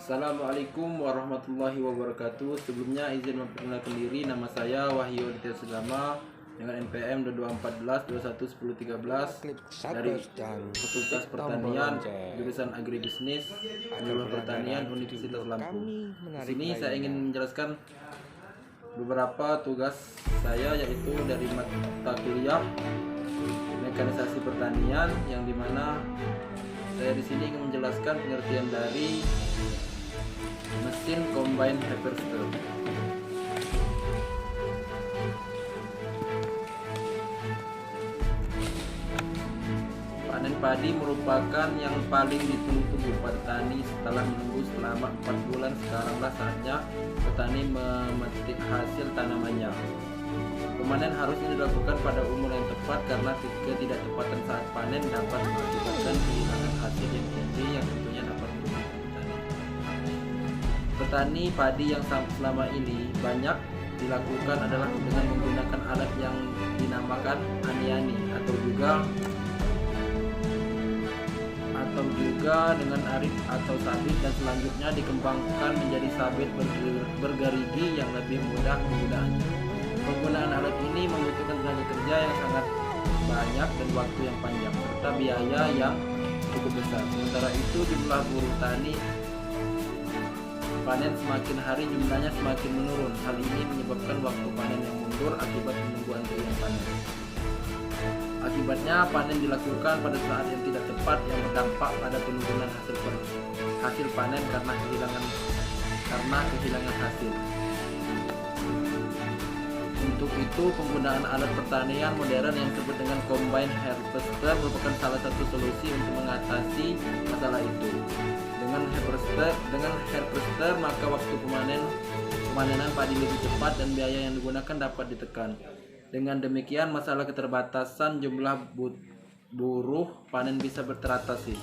Assalamualaikum warahmatullahi wabarakatuh. Sebelumnya izin memperkenalkan diri, nama saya Wahyu Aditya Sudama dengan NPM 2214 dari Fakultas Pertanian jurusan Agribisnis Jalur Pertanian Universitas Lampung. Di sini saya ingin menjelaskan beberapa tugas saya, yaitu dari mata kuliah mekanisasi pertanian, yang dimana saya di sini ingin menjelaskan pengertian dari mesin combine harvester. Panen padi merupakan yang paling ditunggu petani setelah menunggu selama 4 bulan. Sekaranglah saatnya petani memetik hasil tanamannya. Pemanen harusnya dilakukan pada umur yang tepat, karena ketidaktepatan saat panen dapat mengakibatkan kehilangan hasil yang tinggi yang tentunya dapat merugikan petani. Petani padi yang selama ini banyak dilakukan adalah dengan menggunakan alat yang dinamakan aniani atau juga dengan arit atau sabit, dan selanjutnya dikembangkan menjadi sabit bergerigi yang lebih mudah penggunaannya. Penggunaan alat ini membutuhkan tenaga kerja yang sangat banyak dan waktu yang panjang serta biaya yang cukup besar. Sementara itu jumlah buruh tani panen semakin hari jumlahnya semakin menurun. Hal ini menyebabkan waktu panen yang mundur akibat menunggu antrian panen. Akibatnya panen dilakukan pada saat yang tidak tepat, yang berdampak pada penurunan hasil panen karena kehilangan hasil. Untuk itu, penggunaan alat pertanian modern yang disebut dengan combine harvester merupakan salah satu solusi untuk mengatasi masalah itu. Dengan harvester maka waktu pemanenan padi lebih cepat dan biaya yang digunakan dapat ditekan. Dengan demikian, masalah keterbatasan jumlah buruh panen bisa teratasi.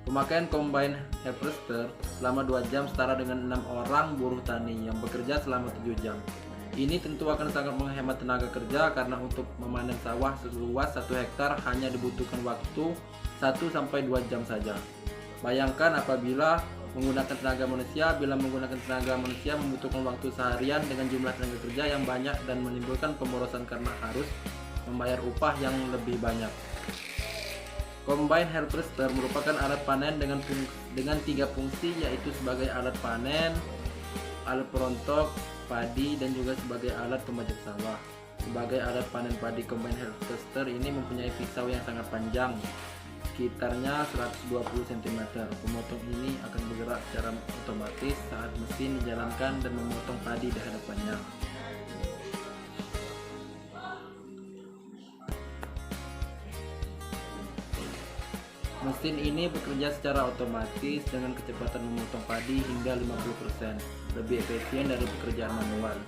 Pemakaian combine harvester selama 2 jam setara dengan 6 orang buruh tani yang bekerja selama 7 jam. Ini tentu akan sangat menghemat tenaga kerja, karena untuk memanen sawah seluas 1 hektar hanya dibutuhkan waktu 1-2 jam saja. Bayangkan apabila menggunakan tenaga manusia. Bila menggunakan tenaga manusia membutuhkan waktu seharian dengan jumlah tenaga kerja yang banyak dan menimbulkan pemborosan karena harus membayar upah yang lebih banyak. Combine harvester merupakan alat panen dengan 3 fungsi, yaitu sebagai alat panen, alat perontok padi, dan juga sebagai alat pemajak sawah. Sebagai alat panen padi, combine harvester ini mempunyai pisau yang sangat panjang, sekitarnya 120 cm. Pemotong ini akan bergerak secara otomatis saat mesin dijalankan dan memotong padi di hadapannya. Mesin ini bekerja secara otomatis dengan kecepatan memotong padi hingga 50%, lebih efisien dari pekerjaan manual.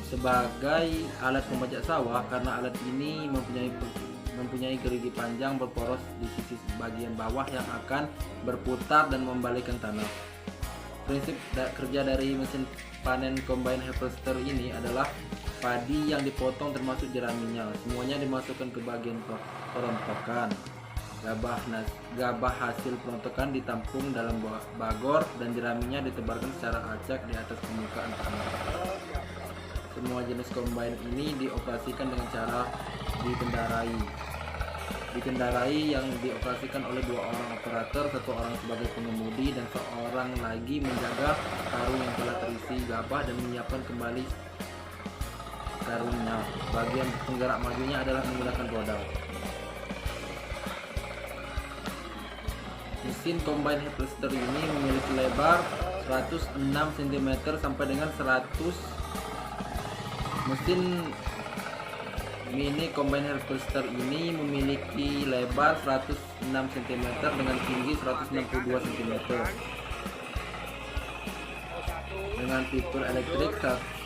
Sebagai alat pemajak sawah, karena alat ini mempunyai gerigi panjang berporos di sisi bagian bawah yang akan berputar dan membalikkan tanah. Prinsip kerja dari mesin panen combine harvester ini adalah padi yang dipotong termasuk jeraminya semuanya dimasukkan ke bagian perontokan. Gabah hasil perontokan ditampung dalam bagor dan jeraminya ditebarkan secara acak di atas permukaan tanah. Semua jenis combine ini dioperasikan dengan cara dikendarai yang dioperasikan oleh 2 orang operator, 1 orang sebagai pengemudi dan 1 orang lagi menjaga karung yang telah terisi gabah dan menyiapkan kembali karungnya. Bagian penggerak majunya adalah menggunakan roda. Mesin combine harvester ini memiliki lebar 106 cm sampai dengan 100. Mesin mini combine harvester ini memiliki lebar 106 cm dengan tinggi 162 cm. Dengan fitur elektrik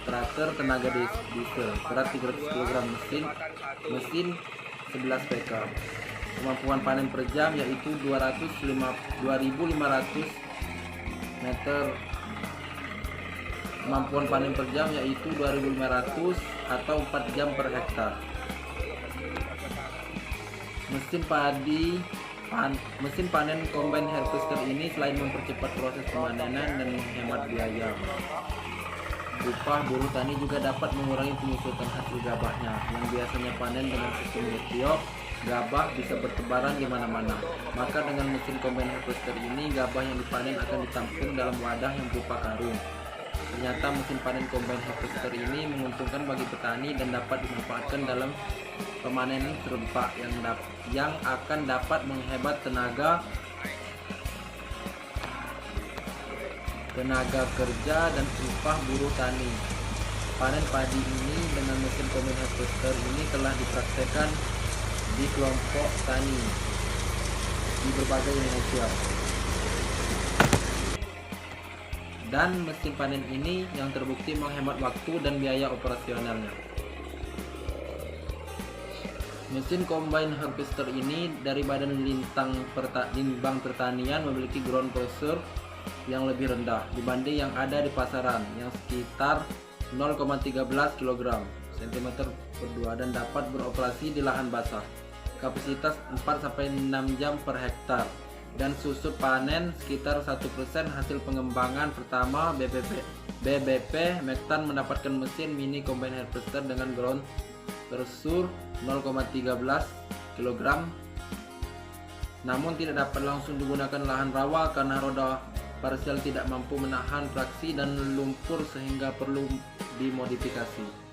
starter tenaga diesel, berat 300 kg, mesin 11 PK. Kemampuan panen per jam yaitu 2.500 meter. Kemampuan panen per jam yaitu 2.500 atau 4 jam per hektar. Mesin padi Mesin panen combine harvester ini selain mempercepat proses pemanenan dan menghemat biaya, upah buruh tani juga dapat mengurangi penyusutan hasil gabahnya yang biasanya panen dengan sistem getiok. Gabah bisa bertebaran di mana-mana. Maka dengan mesin combine harvester ini, gabah yang dipanen akan ditampung dalam wadah yang berupa karung. Ternyata mesin panen combine harvester ini menguntungkan bagi petani dan dapat dimanfaatkan dalam pemanenan serempak yang akan dapat menghemat tenaga kerja dan upah buruh tani. Panen padi ini dengan mesin combine harvester ini telah dipraktekkan di kelompok tani di berbagai Indonesia. Dan mesin panen ini yang terbukti menghemat waktu dan biaya operasionalnya. Mesin combine harvester ini dari Badan Litbang Pertanian memiliki ground pressure yang lebih rendah dibanding yang ada di pasaran yang sekitar 0,13 kg cm/2 dan dapat beroperasi di lahan basah. Kapasitas 4-6 jam per hektar dan susut panen sekitar 1% hasil pengembangan pertama. BBP Mektan mendapatkan mesin mini combine harvester dengan ground pressure 0,13 kg, namun tidak dapat langsung digunakan lahan rawa karena roda parsial tidak mampu menahan traksi dan lumpur sehingga perlu dimodifikasi.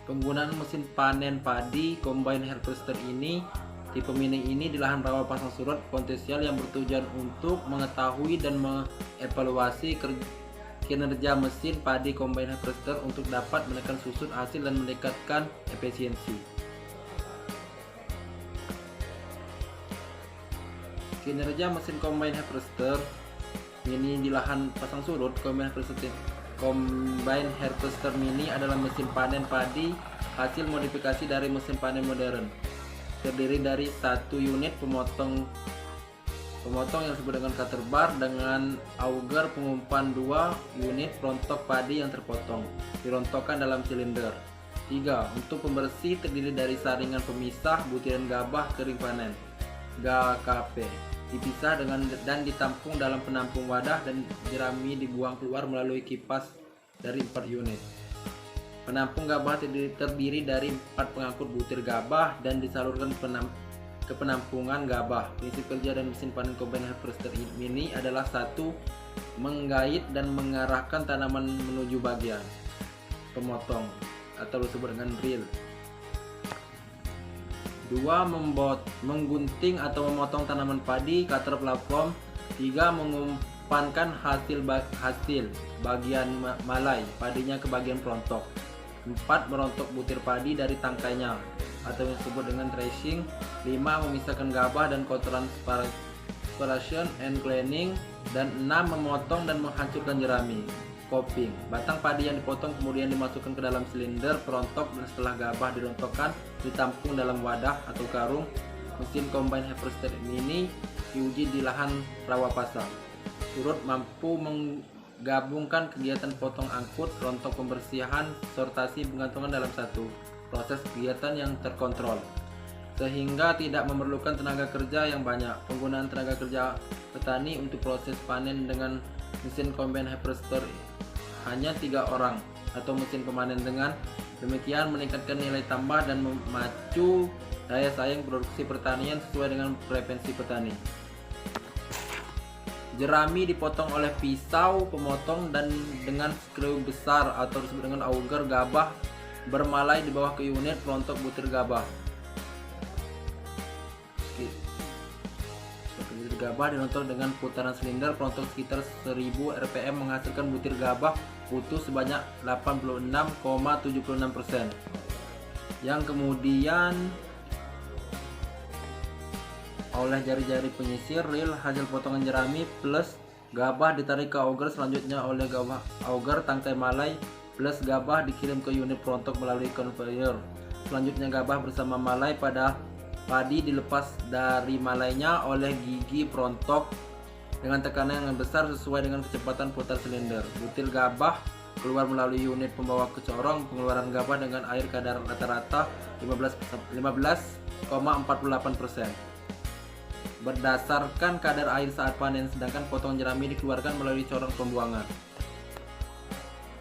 Penggunaan mesin panen padi combine harvester ini tipe mini ini di lahan rawa pasang surut potensial yang bertujuan untuk mengetahui dan mengevaluasi kinerja mesin padi combine harvester untuk dapat menekan susut hasil dan meningkatkan efisiensi. Kinerja mesin combine harvester mini di lahan pasang surut. Combine harvester mini adalah mesin panen padi hasil modifikasi dari mesin panen modern. Terdiri dari satu unit pemotong yang disebut dengan cutter bar dengan auger pengumpan, 2 unit rontok padi yang terpotong dirontokkan dalam silinder. 3. Untuk pembersih terdiri dari saringan pemisah butiran gabah kering panen (GKP) dipisah dan ditampung dalam penampung wadah dan jerami dibuang keluar melalui kipas dari 4 unit. Penampung gabah terdiri dari 4 pengangkut butir gabah dan disalurkan ke penampungan gabah. Prinsip kerja dan mesin panen combine harvester mini adalah 1. Menggait dan mengarahkan tanaman menuju bagian pemotong atau disebut dengan drill. 2. Menggunting atau memotong tanaman padi cutter platform. 3. Mengumpankan hasil bagian malai padinya ke bagian perontok. 4. Merontok butir padi dari tangkainya atau yang disebut dengan threshing. 5. Memisahkan gabah dan kotoran separation and cleaning. Dan 6. Memotong dan menghancurkan jerami coping. Batang padi yang dipotong kemudian dimasukkan ke dalam silinder perontok dan setelah gabah dirontokkan ditampung dalam wadah atau karung. Mesin combine harvester ini diuji di lahan rawa pasang surut, mampu menggabungkan kegiatan potong angkut, rontok, pembersihan, sortasi, penggantungan dalam satu proses kegiatan yang terkontrol sehingga tidak memerlukan tenaga kerja yang banyak. Penggunaan tenaga kerja petani untuk proses panen dengan mesin combine harvester hanya 3 orang atau mesin pemanen. Dengan demikian meningkatkan nilai tambah dan memacu daya saing produksi pertanian sesuai dengan preferensi petani. Jerami dipotong oleh pisau pemotong dan dengan skru besar atau disebut dengan auger. Gabah bermalai di bawah ke unit perontok butir gabah. Gabah dirontok dengan putaran silinder perontok sekitar 1000 rpm menghasilkan butir gabah utuh sebanyak 86,76% yang kemudian oleh jari-jari penyisir reel hasil potongan jerami plus gabah ditarik ke auger, selanjutnya oleh auger tangkai malai plus gabah dikirim ke unit perontok melalui conveyor. Selanjutnya gabah bersama malai pada padi dilepas dari malainya oleh gigi perontok dengan tekanan yang besar sesuai dengan kecepatan putar silinder. Butir gabah keluar melalui unit pembawa ke corong. Pengeluaran gabah dengan air kadar rata-rata 15 48%. Berdasarkan kadar air saat panen, sedangkan potongan jerami dikeluarkan melalui corong pembuangan.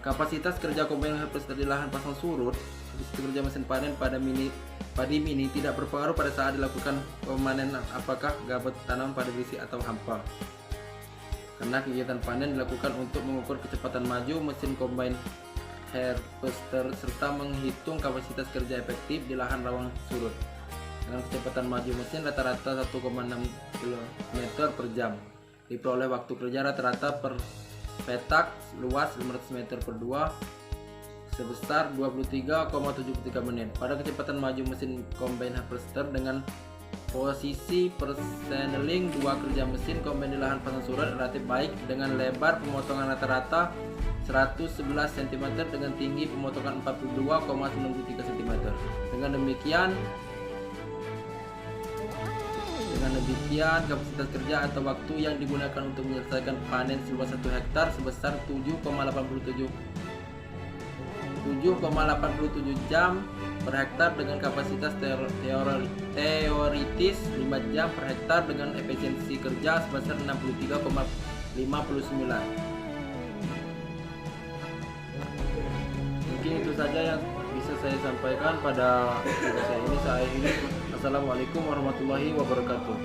Kapasitas kerja combine harvester di lahan pasang surut, kapasitas kerja mesin panen padi mini tidak berpengaruh pada saat dilakukan pemanenan apakah gabut tanam pada berisik atau hampa. Karena kegiatan panen dilakukan untuk mengukur kecepatan maju mesin combine harvester serta menghitung kapasitas kerja efektif di lahan rawan surut. Dengan kecepatan maju mesin rata-rata 1,6 km per jam. Diperoleh waktu kerja rata-rata per petak luas 500 meter per 2 sebesar 23,73 menit. Pada kecepatan maju mesin combine harvester dengan posisi perseneling 2 kerja mesin combine di lahan pasang surut relatif baik dengan lebar pemotongan rata-rata 111 cm dengan tinggi pemotongan 42,93 cm. Dengan demikian, kapasitas kerja atau waktu yang digunakan untuk menyelesaikan panen seluas 1 hektar sebesar 7,87 jam per hektar dengan kapasitas teoritis 5 jam per hektar dengan efisiensi kerja sebesar 63,59. Mungkin itu saja yang bisa saya sampaikan pada video saya ini. Assalamualaikum warahmatullahi wabarakatuh.